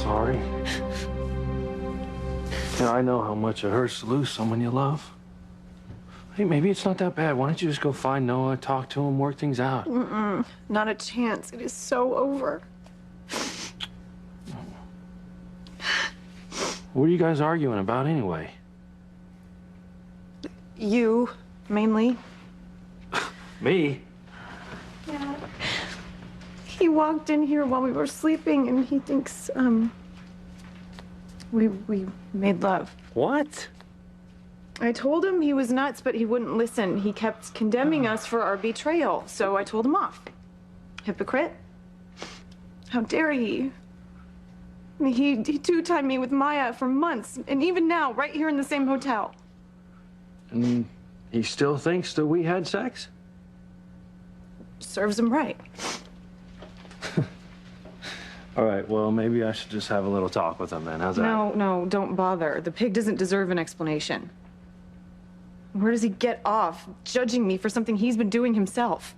sorry. Yeah, I know how much it hurts to lose someone you love. Hey, maybe it's not that bad. Why don't you just go find Noah, talk to him, work things out? Not a chance. It is so over. What are you guys arguing about anyway? You, mainly. Me? Yeah. He walked in here while we were sleeping, and he thinks, we made love. What? I told him he was nuts, but he wouldn't listen. He kept condemning us for our betrayal, so I told him off. Hypocrite. How dare he? I mean, he two-timed me with Maya for months, and even now, right here in the same hotel. And he still thinks that we had sex? Serves him right. All right, well, maybe I should just have a little talk with him then. How's that? No, don't bother. The pig doesn't deserve an explanation. Where does he get off judging me for something he's been doing himself?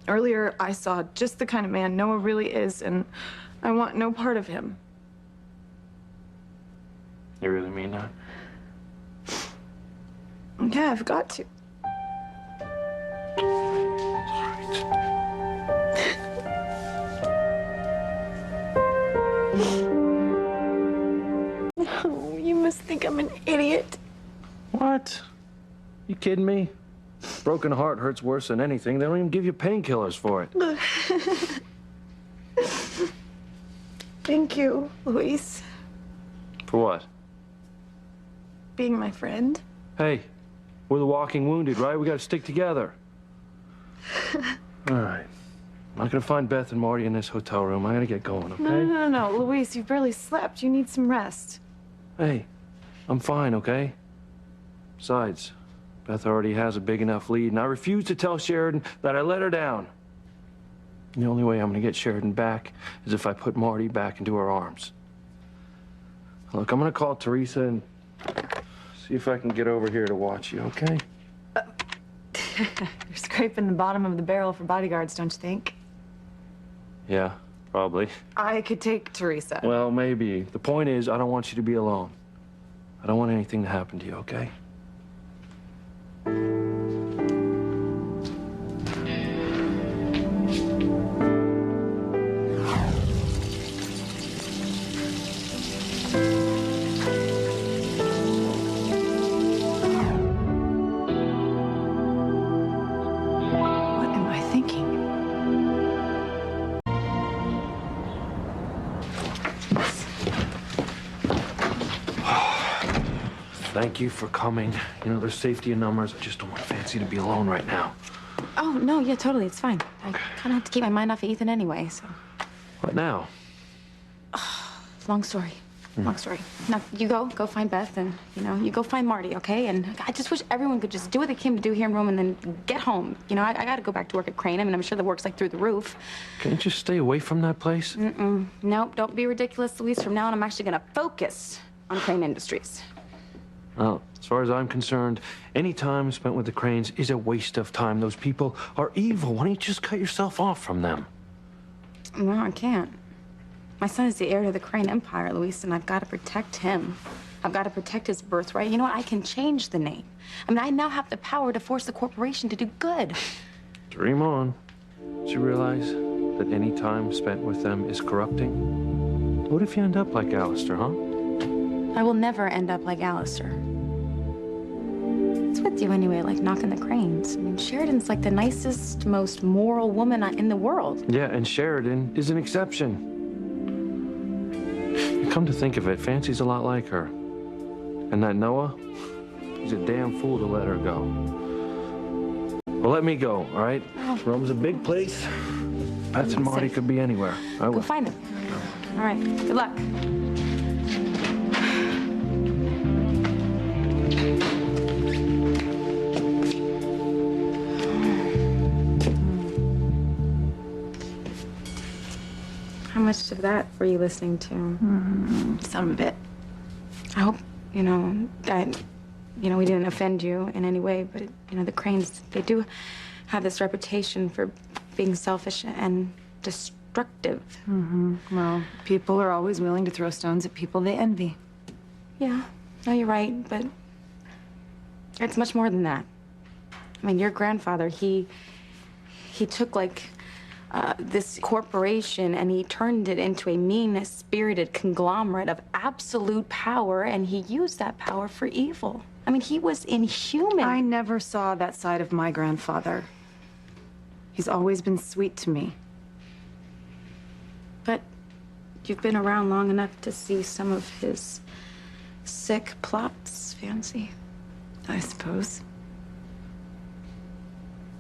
Earlier, I saw just the kind of man Noah really is, and I want no part of him. You really mean that? Yeah, I've got to. No, you must think I'm an idiot. What? You kidding me? Broken heart hurts worse than anything. They don't even give you painkillers for it. Thank you, Luis. For what? Being my friend. Hey, we're the walking wounded, right? We gotta stick together. All right. I'm not gonna find Beth and Marty in this hotel room. I gotta get going, okay? No, Luis, you've barely slept. You need some rest. Hey, I'm fine, okay? Besides, Beth already has a big enough lead, and I refuse to tell Sheridan that I let her down. The only way I'm gonna get Sheridan back is if I put Marty back into her arms. Look, I'm gonna call Teresa and see if I can get over here to watch you, okay? You're scraping the bottom of the barrel for bodyguards, don't you think? Yeah, probably. I could take Teresa. Well, maybe. The point is, I don't want you to be alone. I don't want anything to happen to you, okay? What am I thinking? Thank you for coming. You know, there's safety in numbers. I just don't want Fancy to be alone right now. Oh, no, yeah, totally. It's fine. I kind of have to keep my mind off of Ethan anyway, so. What now? Long story. Long story. Now, you go find Beth, and, you go find Marty, okay? And I just wish everyone could just do what they came to do here in Rome and then get home. I got to go back to work at Crane. I mean, I'm sure the work's, like, through the roof. Can't you just stay away from that place? Nope, don't be ridiculous, Luis. From now on, I'm actually going to focus on Crane Industries. Well, as far as I'm concerned, any time spent with the Cranes is a waste of time. Those people are evil. Why don't you just cut yourself off from them? No, I can't. My son is the heir to the Crane Empire, Luis, and I've got to protect him. I've got to protect his birthright. You know what? I can change the name. I mean, I now have the power to force the corporation to do good. Dream on. Do you realize that any time spent with them is corrupting? What if you end up like Alistair, huh? I will never end up like Alistair. What's with you anyway, like knocking the Cranes? I mean, Sheridan's like the nicest, most moral woman in the world. Yeah, and Sheridan is an exception. Come to think of it, Fancy's a lot like her. And that Noah, he's a damn fool to let her go. Well, let me go, all right? Oh. Rome's a big place. Beth and Marty could be anywhere. I Go will. find them. All right, good luck. How much of that were you listening to? Some of it. I hope, that, we didn't offend you in any way, but, the Cranes, they do have this reputation for being selfish and destructive. Well, people are always willing to throw stones at people they envy. Yeah, no, you're right, but it's much more than that. I mean, your grandfather, he took like this corporation and he turned it into a mean-spirited conglomerate of absolute power, and he used that power for evil. I mean, he was inhuman. I never saw that side of my grandfather. He's always been sweet to me. But you've been around long enough to see some of his sick plots, Fancy. I suppose.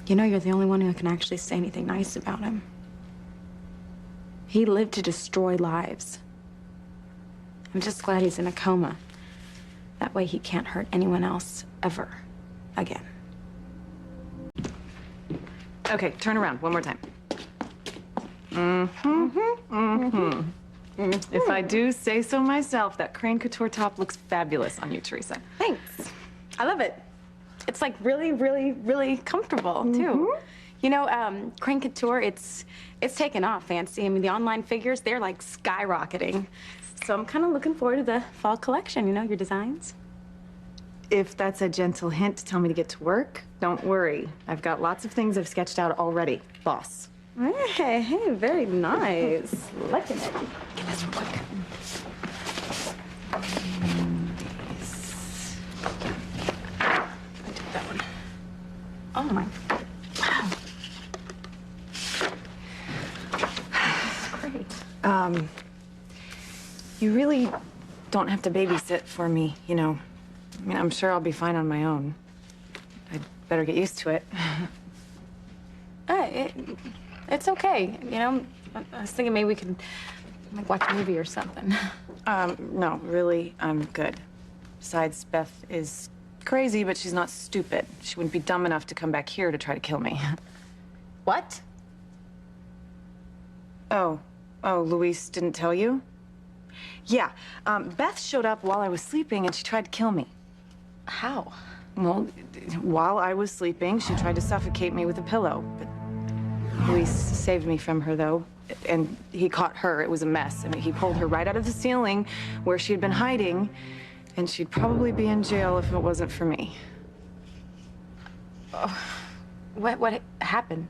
You know, you're the only one who can actually say anything nice about him. He lived to destroy lives. I'm just glad he's in a coma. That way he can't hurt anyone else ever again. Okay, turn around one more time. If I do say so myself, that Crane Couture top looks fabulous on you, Teresa. Thanks. I love it. It's like really, really, really comfortable too. You know, Crane Couture, it's taken off, Fancy. I mean, the online figures, they're like skyrocketing. So I'm kind of looking forward to the fall collection, you know, your designs. If that's a gentle hint to tell me to get to work, don't worry. I've got lots of things I've sketched out already, boss. Hey, very nice. Liking it. Get this real quick. I took that one. Oh my, wow. This is great. You really don't have to babysit for me, you know. I mean, I'm sure I'll be fine on my own. I'd better get used to it. It's okay, you know. I was thinking maybe we could like watch a movie or something. No, really, I'm good. Besides, Beth is crazy, but she's not stupid. She wouldn't be dumb enough to come back here to try to kill me. What? Oh, Luis didn't tell you? Yeah, Beth showed up while I was sleeping and she tried to kill me. How? Well, while I was sleeping, she tried to suffocate me with a pillow. But Luis saved me from her, though. And he caught her. It was a mess. I mean, he pulled her right out of the ceiling where she had been hiding, and she'd probably be in jail if it wasn't for me. What happened?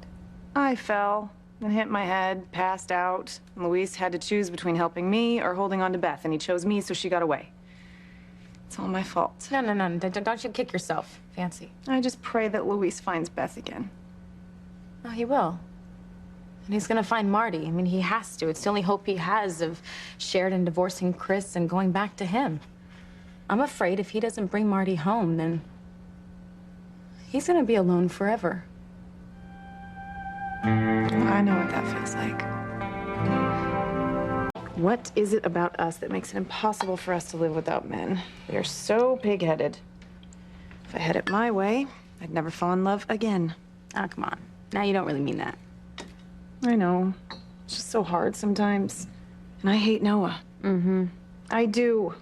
I fell and hit my head, passed out. Luis had to choose between helping me or holding on to Beth, and he chose me, so she got away. It's all my fault. No. Don't you kick yourself, Fancy. I just pray that Luis finds Beth again. Oh, he will. And he's gonna find Marty. I mean, he has to. It's the only hope he has of Sheridan divorcing Chris and going back to him. I'm afraid if he doesn't bring Marty home, then he's gonna be alone forever. I know what that feels like. What is it about us that makes it impossible for us to live without men? We are so pig-headed. If I had it my way, I'd never fall in love again. Oh, come on. Now you don't really mean that. I know. It's just so hard sometimes. And I hate Noah. I do.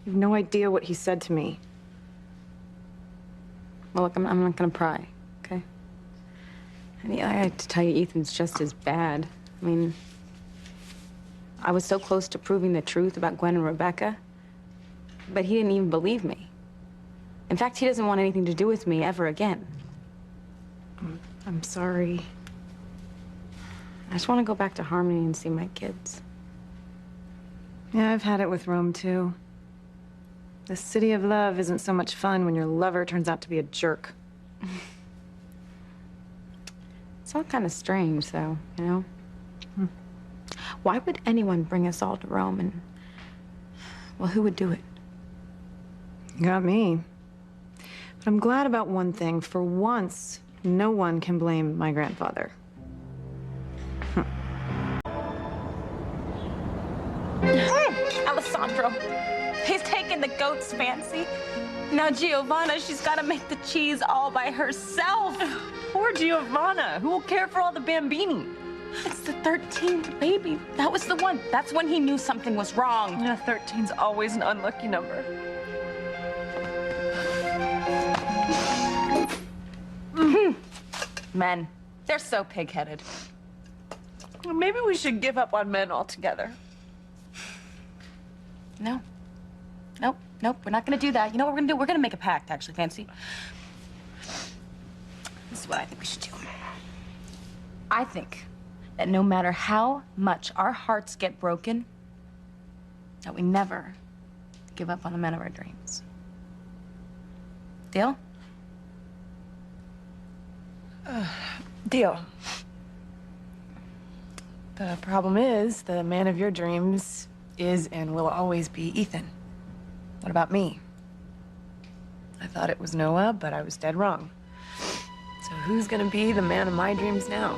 You have no idea what he said to me. Well, look, I'm not gonna pry, okay? I mean, I have to tell you, Ethan's just as bad. I mean, I was so close to proving the truth about Gwen and Rebecca, but he didn't even believe me. In fact, he doesn't want anything to do with me ever again. I'm sorry. I just want to go back to Harmony and see my kids. Yeah, I've had it with Rome, too. The city of love isn't so much fun when your lover turns out to be a jerk. It's all kind of strange, though, you know? Why would anyone bring us all to Rome and, well, who would do it? You got me. But I'm glad about one thing. For once, no one can blame my grandfather. Alessandro, he's taking the goat's Fancy. Now Giovanna, she's got to make the cheese all by herself. Poor Giovanna. Who will care for all the bambini? It's the 13th baby. That was the one. That's when he knew something was wrong. Yeah, 13's always an unlucky number. Men, they're so pig-headed. Maybe we should give up on men altogether. No. Nope, nope, we're not gonna do that. You know what we're gonna do? We're gonna make a pact, actually, Fancy. This is what I think we should do. I think that no matter how much our hearts get broken, that we never give up on the men of our dreams. Deal? Deal. The problem is, the man of your dreams is and will always be Ethan. What about me? I thought it was Noah, but I was dead wrong. So who's gonna be the man of my dreams now?